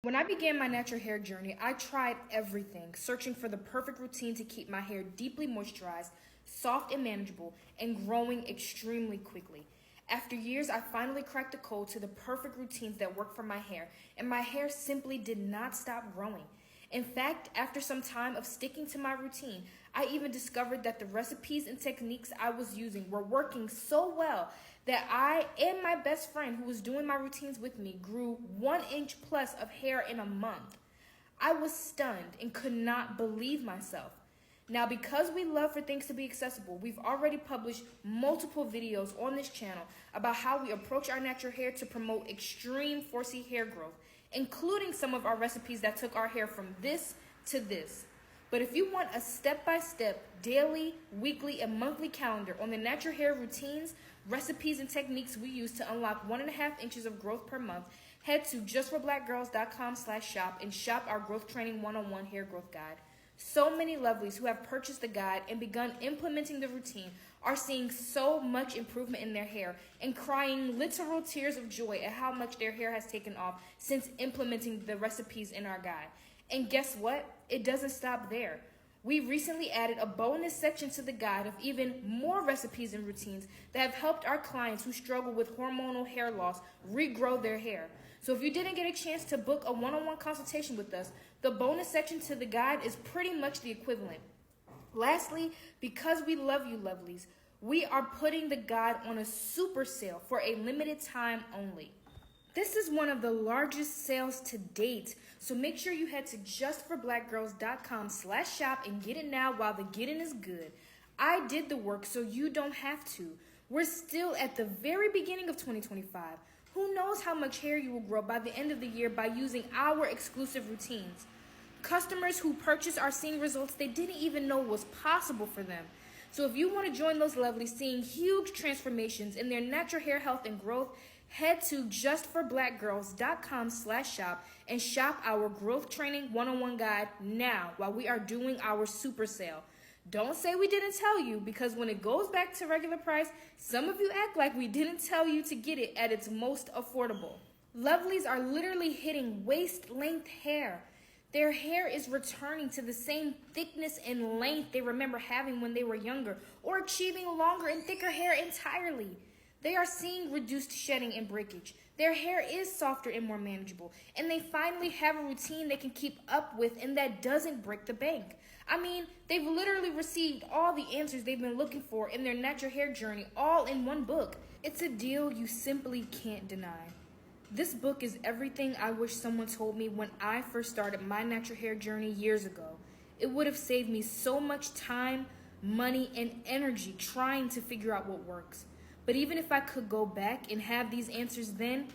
When I began my natural hair journey, I tried everything, searching for the perfect routine to keep my hair deeply moisturized, soft and manageable, and growing extremely quickly. After years, I finally cracked the code to the perfect routines that work for my hair, and my hair simply did not stop growing. In fact, after some time of sticking to my routine, I even discovered that the recipes and techniques I was using were working so well that I and my best friend who was doing my routines with me grew 1 inch plus of hair in a month. I was stunned and could not believe myself. Now, because we love for things to be accessible, we've already published multiple videos on this channel about how we approach our natural hair to promote extreme 4C hair growth, including some of our recipes that took our hair from this to this. But if you want a step-by-step, daily, weekly, and monthly calendar on the natural hair routines, recipes, and techniques we use to unlock 1.5 inches of growth per month, head to justforblackgirls.com/shop and shop our Growth Training 101 Hair Growth Guide. So many lovelies who have purchased the guide and begun implementing the routine are seeing so much improvement in their hair and crying literal tears of joy at how much their hair has taken off since implementing the recipes in our guide. And guess what? It doesn't stop there. We recently added a bonus section to the guide of even more recipes and routines that have helped our clients who struggle with hormonal hair loss regrow their hair. So if you didn't get a chance to book a one-on-one consultation with us, the bonus section to the guide is pretty much the equivalent. Lastly, because we love you, lovelies, we are putting the guide on a super sale for a limited time only. This is one of the largest sales to date, so make sure you head to justforblackgirls.com/shop and get it now while the getting is good. I did the work, so you don't have to. We're still at the very beginning of 2025. Who knows how much hair you will grow by the end of the year by using our exclusive routines. Customers who purchase are seeing results they didn't even know was possible for them. So if you want to join those lovelies seeing huge transformations in their natural hair health and growth, head to justforblackgirls.com/shop and shop our Growth Training 101 guide now while we are doing our super sale. Don't say we didn't tell you, because when it goes back to regular price, some of you act like we didn't tell you to get it at its most affordable. Lovelies are literally hitting waist-length hair. Their hair is returning to the same thickness and length they remember having when they were younger, or achieving longer and thicker hair entirely. They are seeing reduced shedding and breakage. Their hair is softer and more manageable, and they finally have a routine they can keep up with and that doesn't break the bank. I mean, they've literally received all the answers they've been looking for in their natural hair journey all in one book. It's a deal you simply can't deny. This book is everything I wish someone told me when I first started my natural hair journey years ago. It would have saved me so much time, money, and energy trying to figure out what works. But even if I could go back and have these answers then,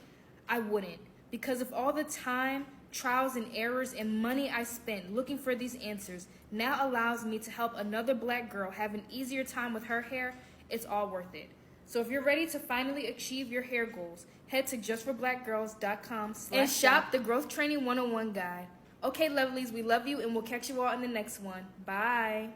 I wouldn't, because of all the time, trials and errors, and money I spent looking for these answers now allows me to help another black girl have an easier time with her hair. It's all worth it. So if you're ready to finally achieve your hair goals, head to justforblackgirls.com and shop the Growth Training 101 guide. Okay, lovelies, we love you, and we'll catch you all in the next one. Bye.